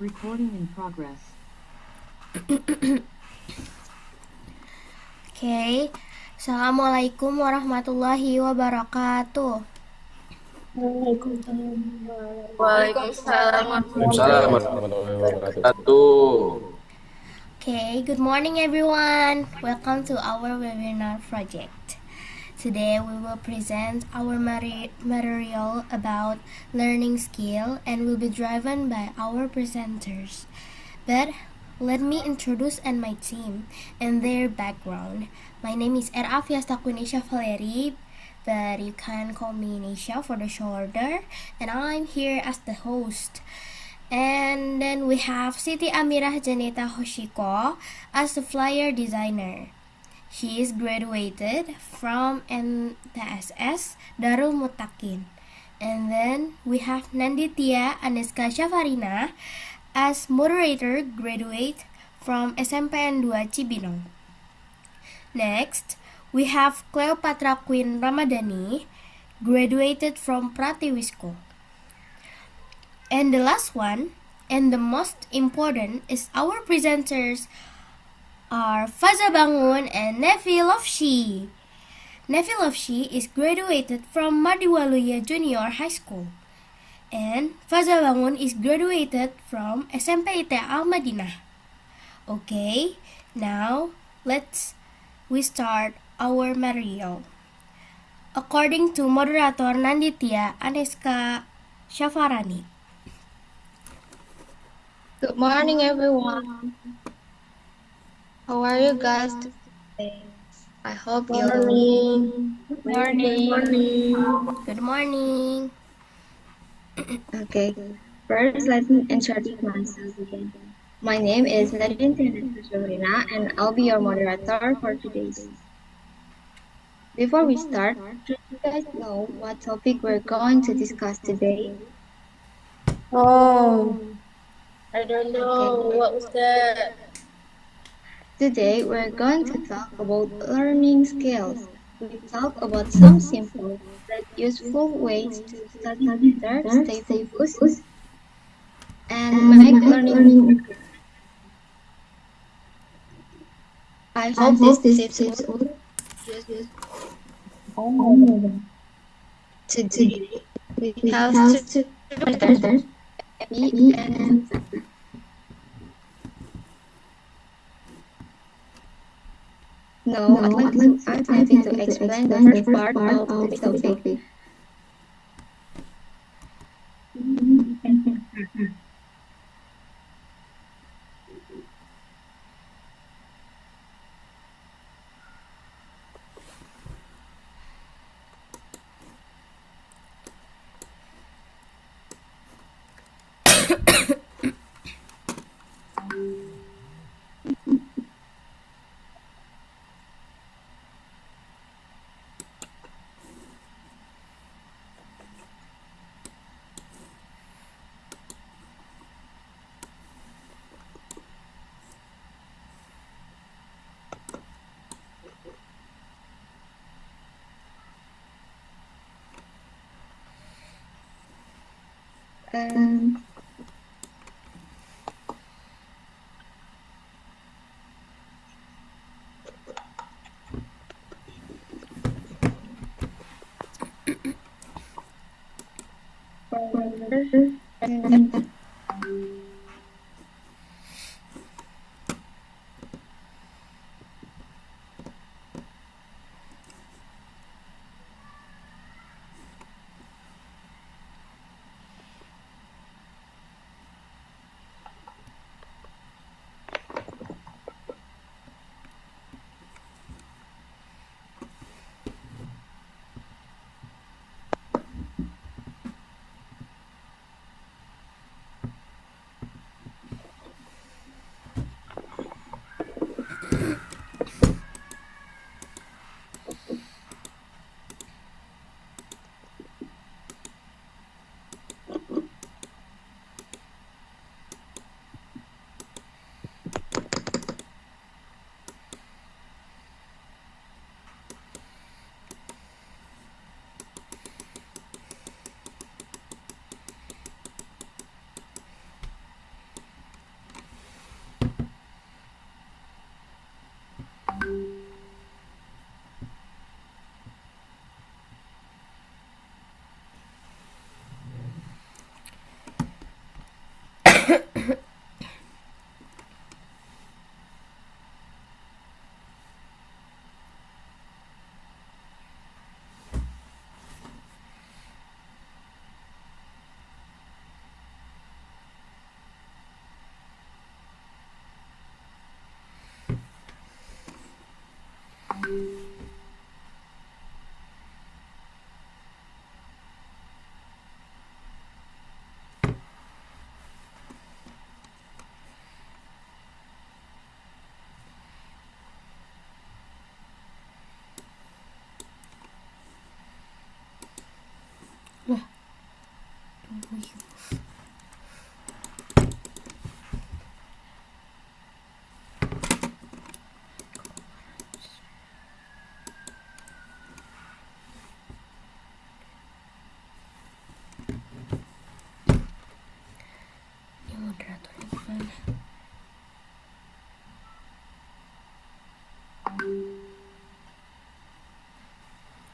Recording in progress. Oke, Assalamualaikum warahmatullahi wabarakatuh. Waalaikumsalam Waalaikumsalam warahmatullahi warahmatullahi wabarakatuh. wabarakatuh. Okay, good morning everyone. Welcome to our webinar project. Today we will present our material about learning skill and will be driven by our presenters. But let me introduce and my team and their background. My name is Fiastakunisha Valeri, but you can call me Nisha for the shorter, and I'm here as the host. And then we have Siti Amirah Janeta Hoshiko as the flyer designer. She is graduated from MTSS Darul Mutakin. And then we have Nanditya Aneska Shafarina as moderator, graduate from SMPN 2 Cibinong. Next, we have Cleopatra Queen Ramadhani, graduated from Pratiwisco. And the last one, and the most important, is our presenters are Faza Bangun and Nevi Lofshi. Nevi Lofshi is graduated from Madiwaluya Junior High School. And Faza Bangun is graduated from SMP IT Al Madinah. Okay, now we start our material. According to moderator Nanditya Aneska Shafarani. Good morning, everyone. How are you guys today? I hope you're doing. Good morning. Okay. First, let me introduce myself again. My name is Nadine Tiana and I'll be your moderator for today's. Before we start, do you guys know what topic we're going to discuss today? Oh, I don't know. Okay. What was that? Today, we're going to talk about learning skills. We talk about some simple but useful ways to study better, stay focused, and make learning. I hope these tips will use. Today, we have two presenters, Abby and Zara. Now, I'd like to ask Abby to explain the first part of today's topic. Um, Moderatornya gimana?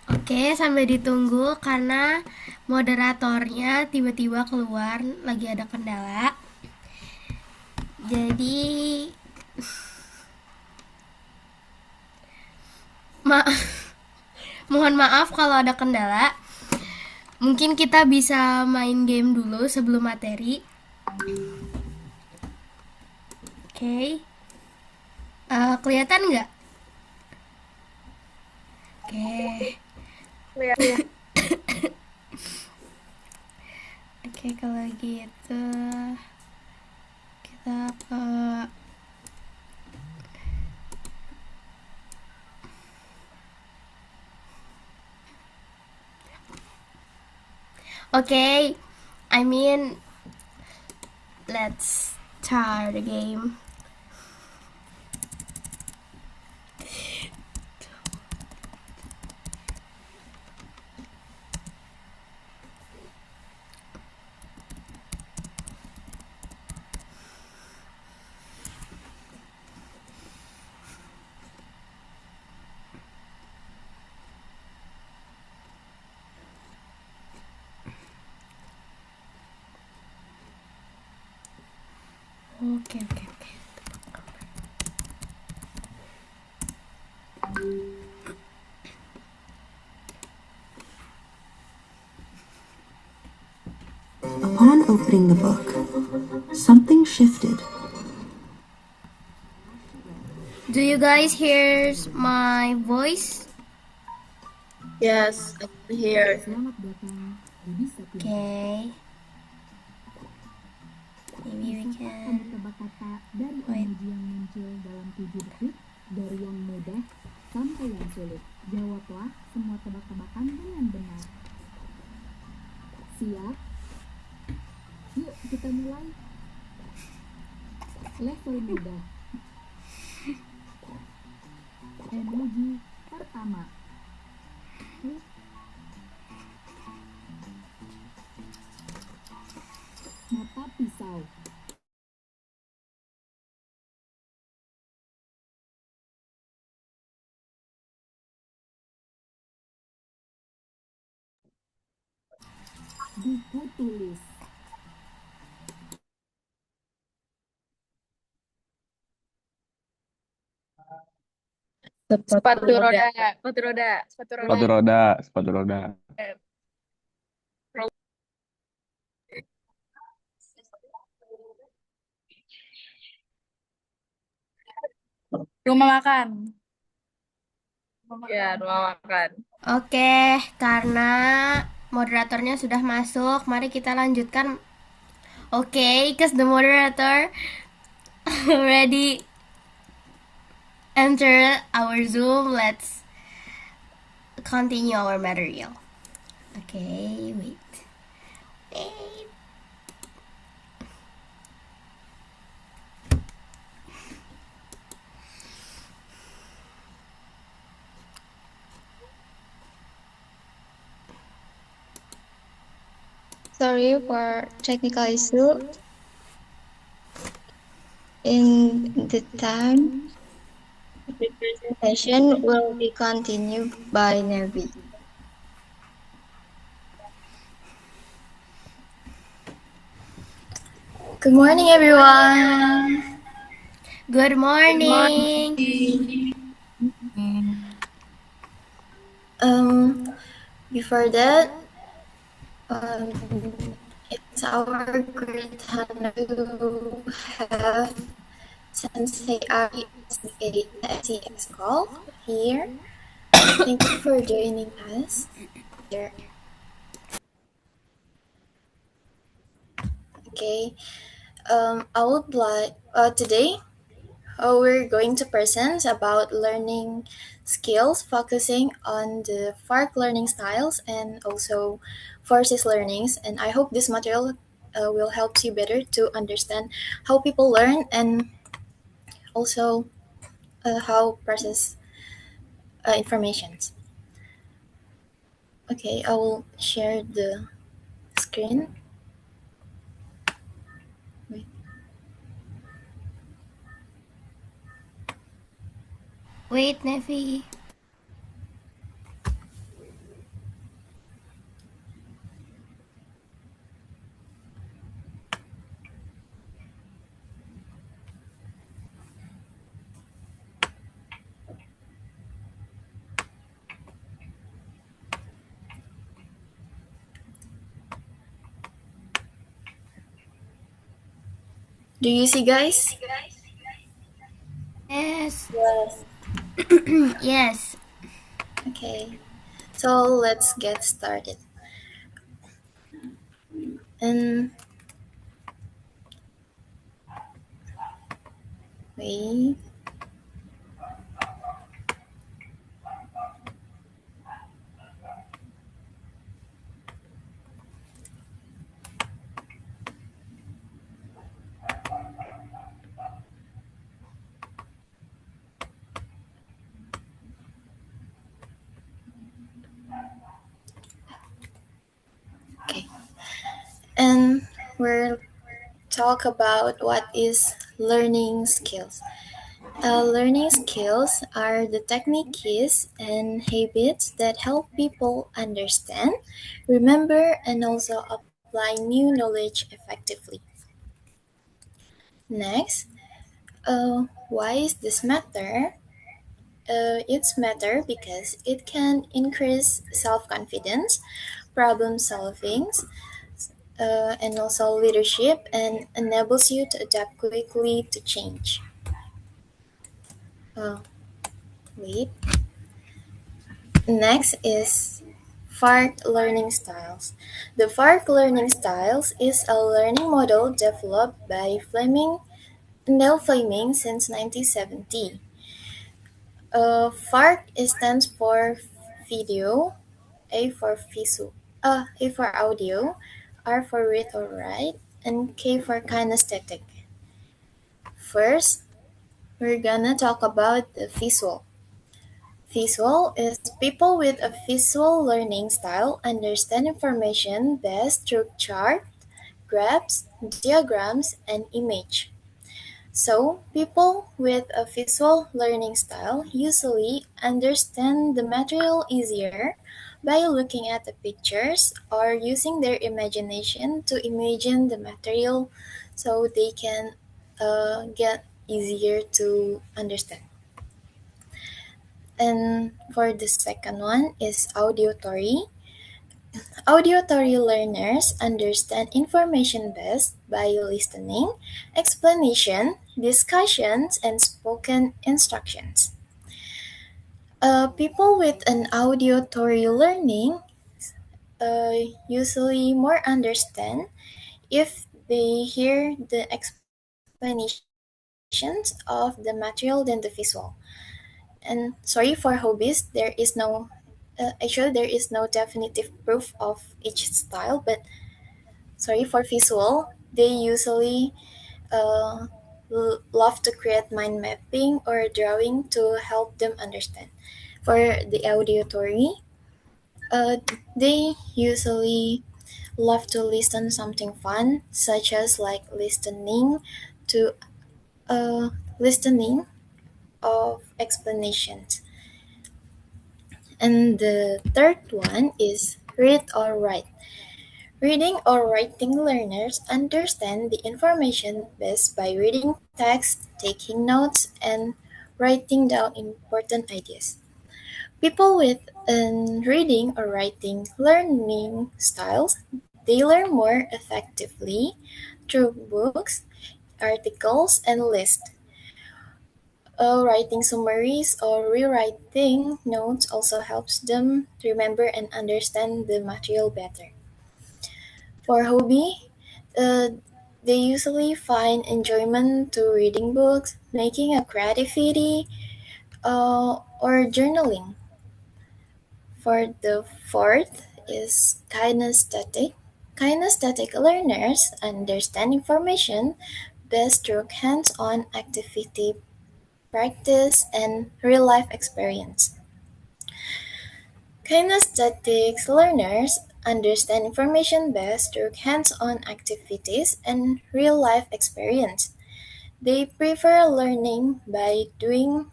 Oke, sambil ditunggu karena moderatornya tiba-tiba keluar, lagi ada kendala. Jadi mohon maaf kalau ada kendala. Mungkin kita bisa main game dulu sebelum materi. Oke. Kelihatan nggak? Oke. Oke, kalau gitu kita ke let's start the game. Oke. Upon opening the book, something shifted. Do you guys hear my voice? Yes, I can hear. Okay. Maybe we can wait. yang muncul dalam 7 detik, dari yang mudah sampai yang sulit. Jawablah semua tebak-tebakan dengan benar. Siap? Yuk kita mulai. Level mudah. Emoji pertama. Mata pisau. Buku tulis. Sepatu roda. Sepatu roda. Rumah makan. Ya, rumah makan. Oke, karena moderatornya sudah masuk, mari kita lanjutkan. Oke, because the moderator already enter our Zoom, let's continue our material. Okay, wait. Sorry for technical issue. In the time, the presentation will be continued by Navi. Good morning, everyone. Good morning. Before that, it's our great honor to have Sensei Ari SEX call here. Thank you for joining us here. Okay, I would like today we're going to present about learning skills, focusing on the 4 learning styles and also forces learnings, and I hope this material will help you better to understand how people learn and also how process information. Okay, I will share the screen. Wait. Wait, Nevi. Do you see, guys? Yes. Yes. Yes. Okay, so let's get started. And wait. Okay, and we'll talk about what is learning skills. Learning skills are the techniques and habits that help people understand, remember, and also apply new knowledge effectively. Next, why is this matter? It's matter because it can increase self-confidence, problem solving, and also leadership, and enables you to adapt quickly to change. Uh, wait. Next is FARC learning styles. The FARC learning styles is a learning model developed by Neil Fleming since 1970. FARC stands for video, A for A for audio, R for read or write, and K for kinesthetic. First, we're gonna talk about the visual. Visual is people with a visual learning style understand information best through chart, graphs, diagrams, and image. So, people with a visual learning style usually understand the material easier by looking at the pictures or using their imagination to imagine the material so they can get easier to understand. And for the second one is auditory. Auditory learners understand information best by listening, explanation, discussions, and spoken instructions. People with an auditory learning usually more understand if they hear the explanations of the material than the visual. And sorry for hobbies, there is no definitive proof of each style, but sorry for visual, they usually uh, love to create mind mapping or drawing to help them understand. For the auditory, uh, they usually love to listen something fun, such as like to listening of explanations. And the third one is read or write. Reading or writing learners understand the information best by reading text, taking notes, and writing down important ideas. People with reading or writing learning styles, they learn more effectively through books, articles, and lists. Writing summaries or rewriting notes also helps them remember and understand the material better. For hobby, uh, they usually find enjoyment to reading books, making a creativity, or journaling. For the fourth is kinesthetic. Kinesthetic learners understand information best through hands-on activity, practice, and real-life experience. Kinesthetic learners understand information best through hands-on activities and real-life experience. They prefer learning by doing,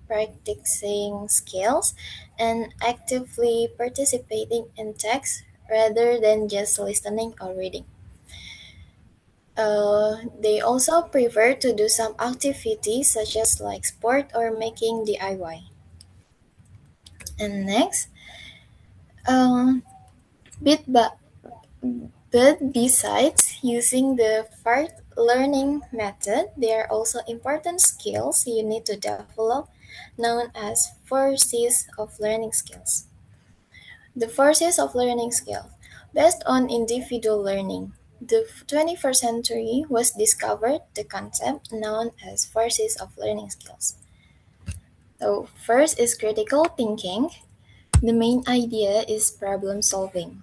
practicing skills, and actively participating in tasks rather than just listening or reading. They also prefer to do some activities such as like sport or making DIY. And next, um, bit but but besides using the FART learning method, there are also important skills you need to develop, known as forces of learning skills. The forces of learning skills, based on individual learning. The 21st century was discovered the concept known as forces of learning skills. So, first is critical thinking. The main idea is problem solving.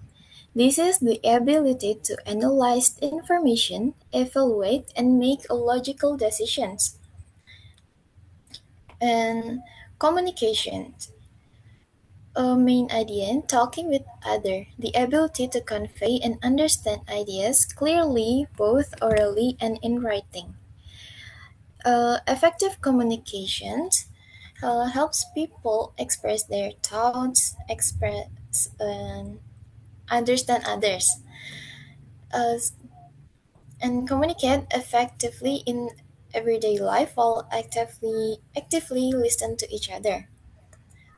This is the ability to analyze information, evaluate, and make logical decisions. And communication. A main idea, talking with other, the ability to convey and understand ideas clearly, both orally and in writing. Effective communications helps people express their thoughts, express and understand others, uh, and communicate effectively in everyday life while actively listen to each other.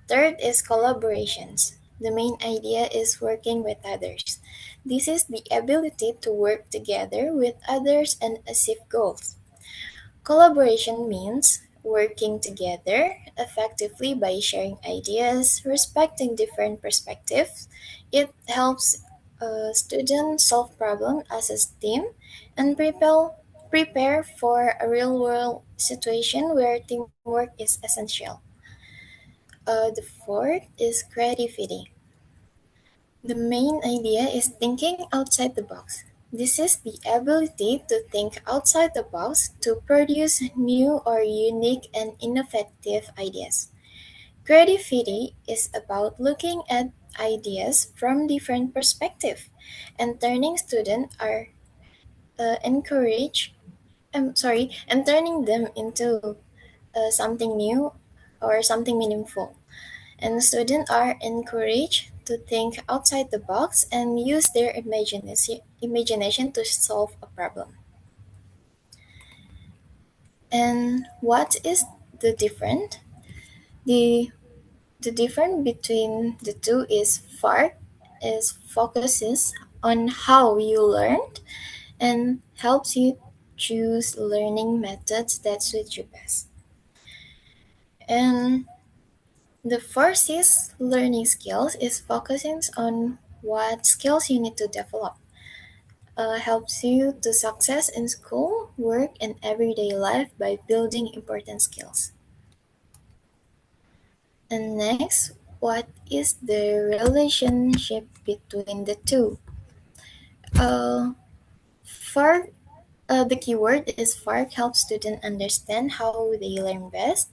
Third is collaborations. The main idea is working with others. This is the ability to work together with others and achieve goals. Collaboration means working together effectively by sharing ideas, respecting different perspectives. It helps students solve problems as a team and prepare for a real world situation where teamwork is essential. The fourth is creativity. The main idea is thinking outside the box. This is the ability to think outside the box to produce new or unique and innovative ideas. Creativity is about looking at ideas from different perspectives and turning students are encouraged. And turning them into something new or something meaningful. And students are encouraged to think outside the box and use their imagination to solve a problem. And what is the difference? The the difference between the two is FARC is focuses on how you learned and helps you choose learning methods that suit you best. And the first is learning skills is focusing on what skills you need to develop. Helps you to success in school, work, and everyday life by building important skills. And next, what is the relationship between the two? For the keyword is FARC helps students understand how they learn best.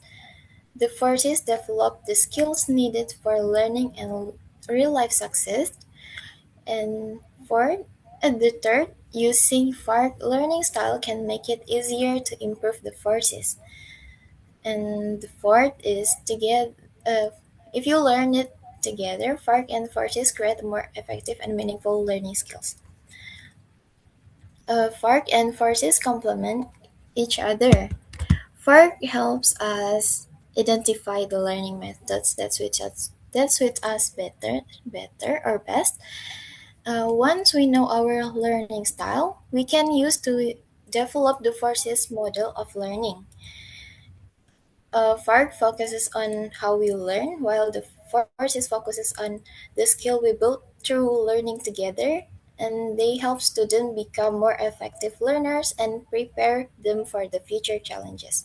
The forces develop the skills needed for learning and real life success. And fourth, the third, using FARC learning style can make it easier to improve the forces. And the fourth is if you learn it together, FARC and forces create more effective and meaningful learning skills. FARC and forces complement each other. FARC helps us identify the learning methods that suit us better or best. Once we know our learning style, we can use to develop the forces model of learning. FARC focuses on how we learn, while the forces focuses on the skill we build through learning together, and they help students become more effective learners and prepare them for the future challenges.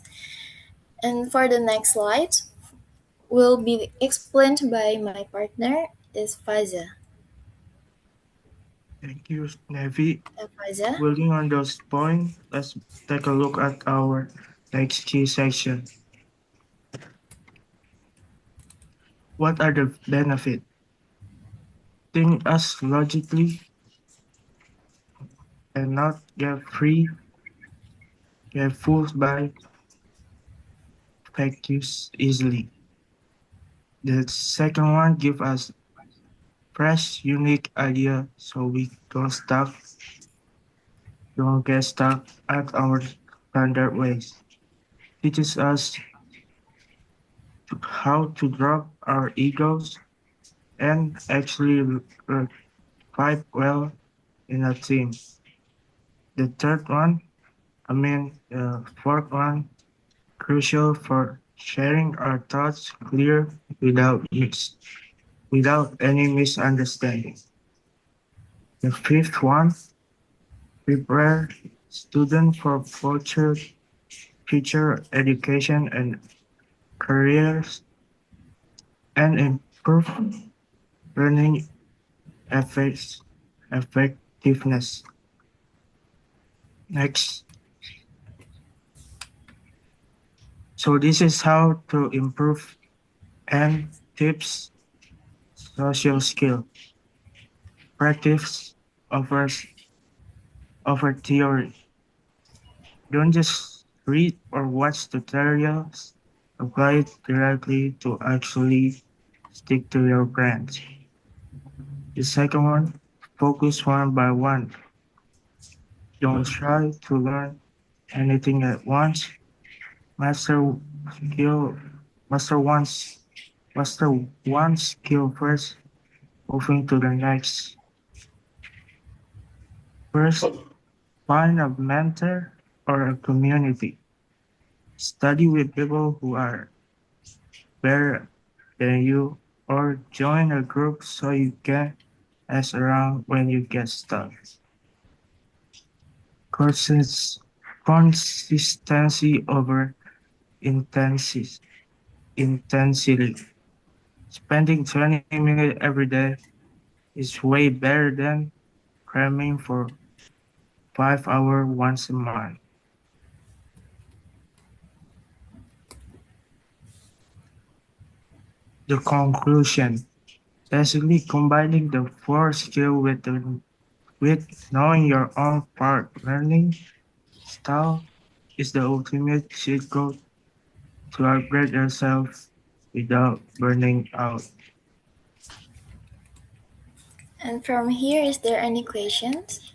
And for the next slides, will be explained by my partner, is Faza. Thank you, Nevi. Faza? Building on those points, let's take a look at our next key section. What are the benefits? Think as logically and not get fooled by fake news easily. The second one give us fresh, unique idea so we don't get stuck at our standard ways. Teaches us how to drop our egos and actually vibe well in a team. The fourth one, crucial for sharing our thoughts clear without any misunderstanding. The fifth one, prepare students for future education and careers and improve learning effectiveness. Next. So this is how to improve and tips social skill. Practice offers over theory. Don't just read or watch tutorials. Apply it directly to actually stick to your brand. The second one, focus one by one. Don't try to learn anything at once. Master skill, master once, master one skill first, moving to the next. First, find a mentor or a community. Study with people who are better than you, or join a group so you can ask around when you get stuck. Courses, consistency over intensity. Spending 20 minutes every day is way better than cramming for 5 hours once a month. The conclusion, basically combining the four skills with knowing your own part learning style is the ultimate cheat code to upgrade yourself without burning out. And from here, is there any questions?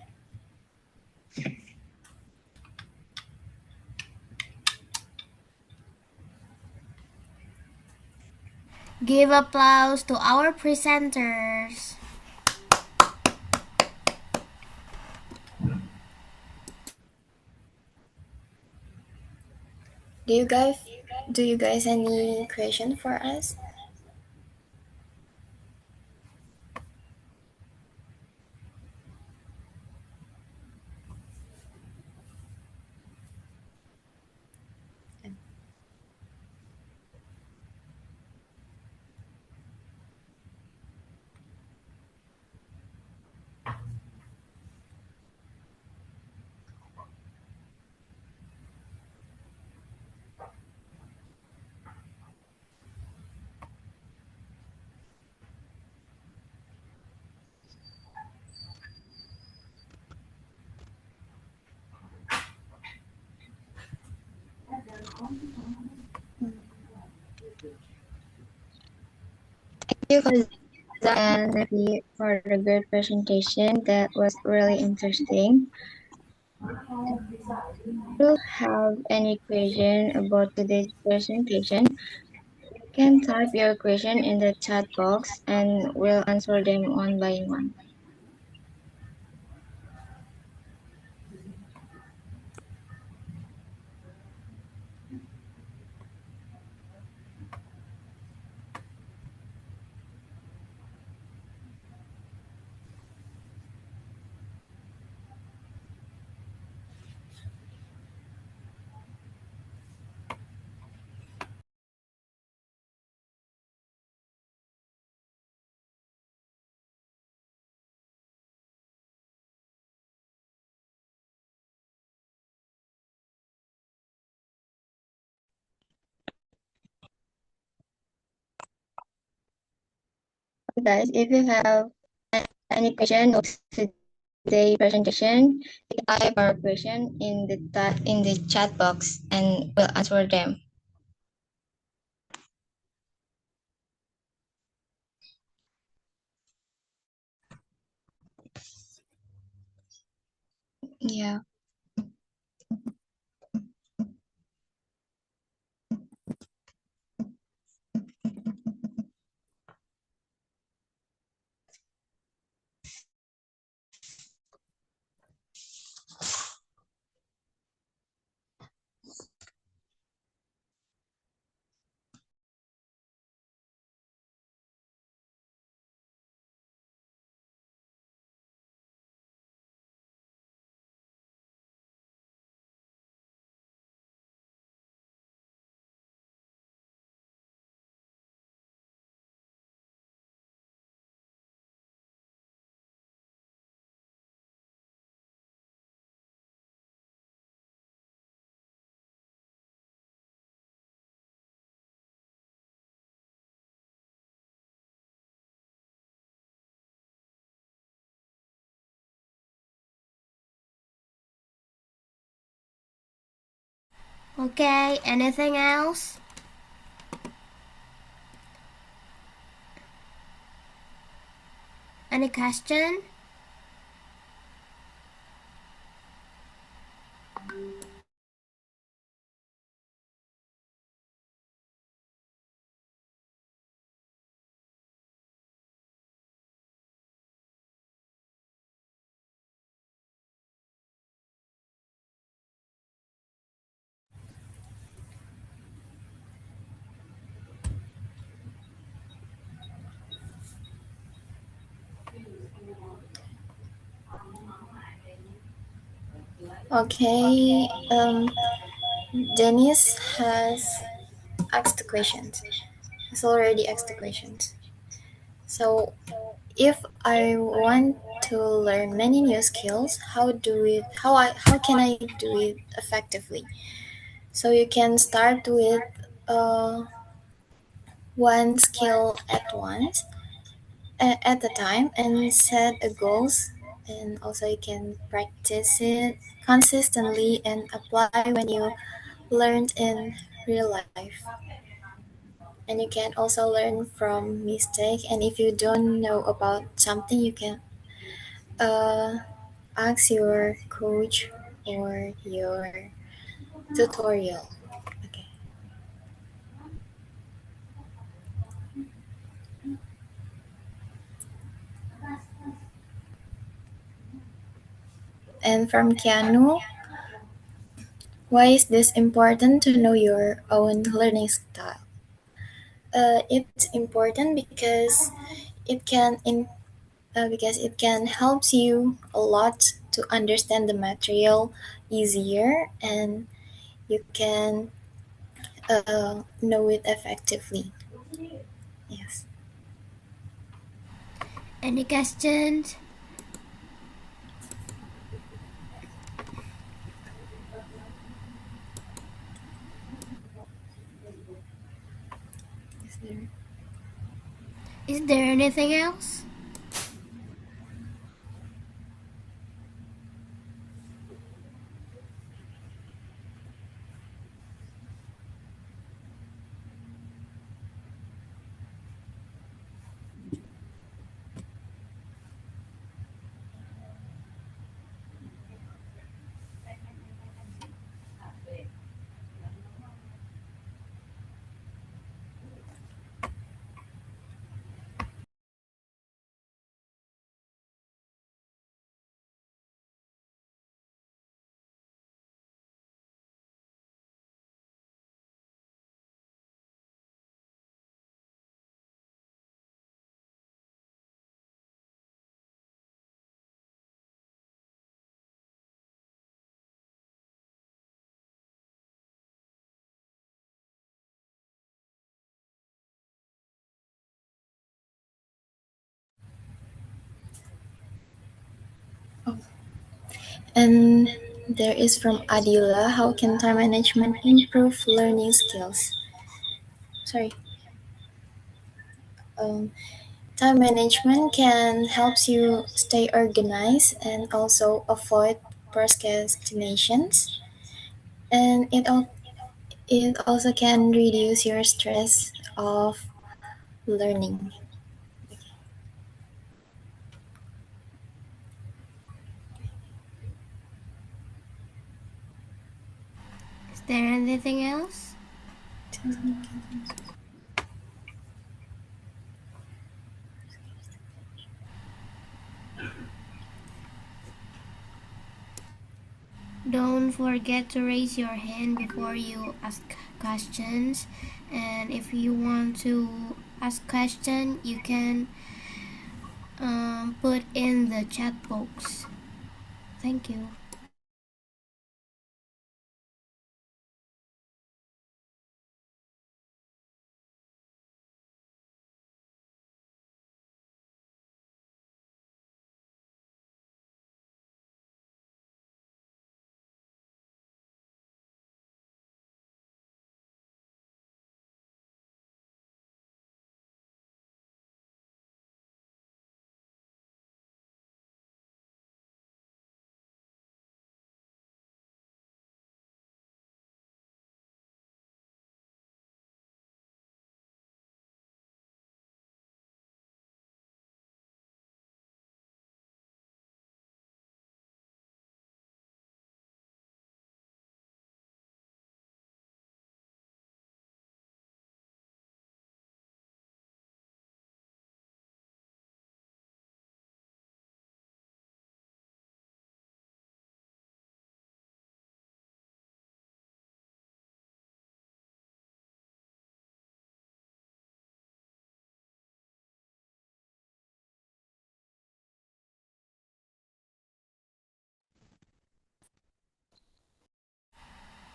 Give applause to our presenters. Do you guys any question for us? Thank you, Faza and Nafi, for the good presentation. That was really interesting. If you have any question about today's presentation, you can type your question in the chat box and we'll answer them one by one. guys, if you have any question of today's presentation, type our question in the chat box and we'll answer them. Yeah. Okay, anything else? Any question? Okay, Dennis has asked the questions. Has already asked the questions. So, if I want to learn many new skills, how can I do it effectively? So you can start with uh, one skill at once at a time and set a goals, and also you can practice it consistently and apply when you learned in real life. And you can also learn from mistake, and if you don't know about something you can uh, ask your coach or your tutorial. Okay. And from Keanu, why is this important to know your own learning style? It's important because it can help you a lot to understand the material easier, and you can know it effectively. Yes. Any questions? Is there- Is there anything else? And there is from Adila, how can time management improve learning skills? Sorry. Um, Time management can help you stay organized and also avoid procrastinations. And it also can reduce your stress of learning. Is there anything else? Don't forget to raise your hand before you ask questions. And if you want to ask question, you can put in the chat box. Thank you.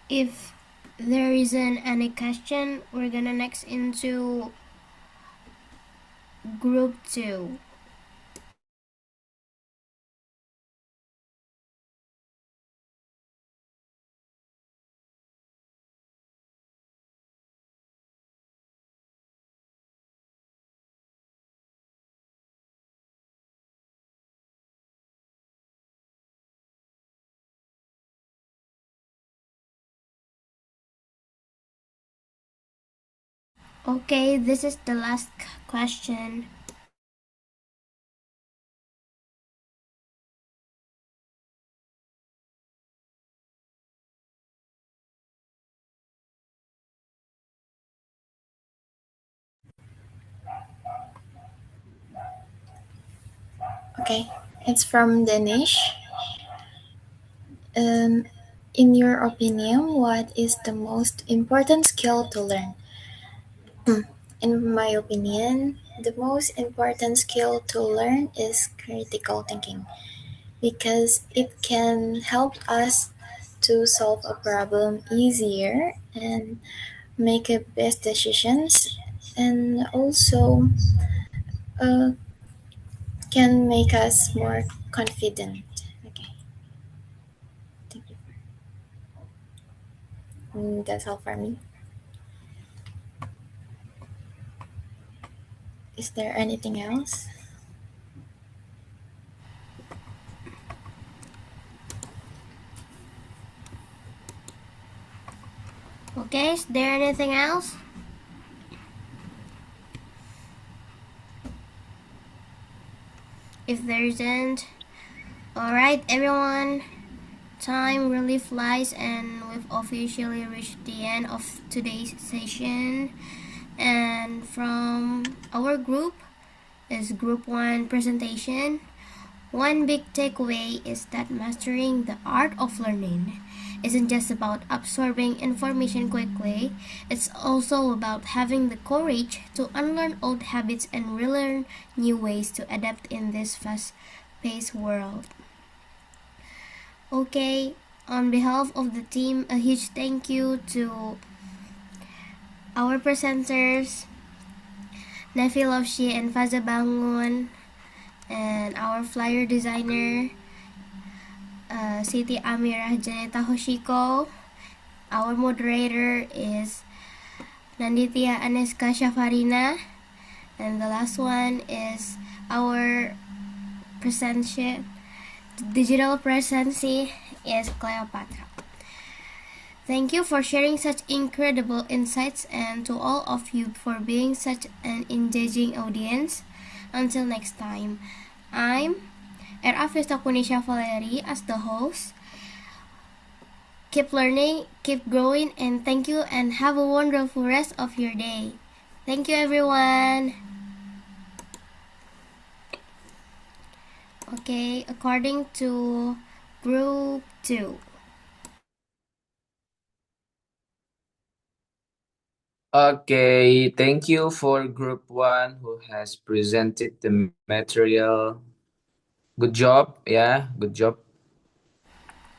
If there isn't any question, we're gonna next into group 2. Okay, this is the last question. Okay, it's from Danish. In your opinion, what is the most important skill to learn? In my opinion, the most important skill to learn is critical thinking because it can help us to solve a problem easier and make a best decisions, and also uh, can make us more confident. Okay, thank you. That's all for me. Is there anything else? Okay, is there anything else? If there isn't, alright everyone, time really flies and we've officially reached the end of today's session. And from our group is group 1 presentation. One big takeaway is that mastering the art of learning isn't just about absorbing information quickly, it's also about having the courage to unlearn old habits and relearn new ways to adapt in this fast-paced world. Okay, on behalf of the team, a huge thank you to our presenters, Nefi Lofshi and Faza Bangun, and our flyer designer, Siti Amirah Janeta Hoshiko. Our moderator is Nanditya Aneska Shafarina, And the last one is our digital presence is Cleopatra. Thank you for sharing such incredible insights and to all of you for being such an engaging audience. Until next time, I'm Era Kunisha Valeri as the host. Keep learning, keep growing, and thank you and have a wonderful rest of your day. Thank you everyone. Okay, according to Group 2. Okay, thank you for Group 1 who has presented the material. Good job, ya, good job.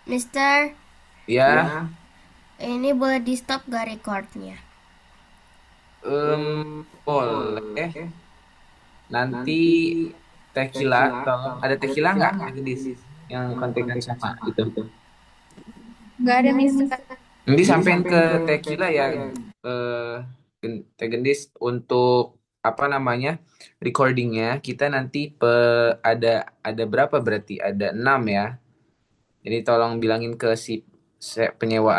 Mister, Ya, ini boleh di stop gak recordnya? boleh. Nanti Tequila, tolong. Ada Tequila nggak? Teh Gendis yang kontekan sama itu. Nggak ada, Mister. Nanti sampein ke Tequila ya, Teh Gendis untuk apa namanya recordingnya. Kita nanti ada berapa berarti? Ada 6 ya. Jadi tolong bilangin ke si penyewaan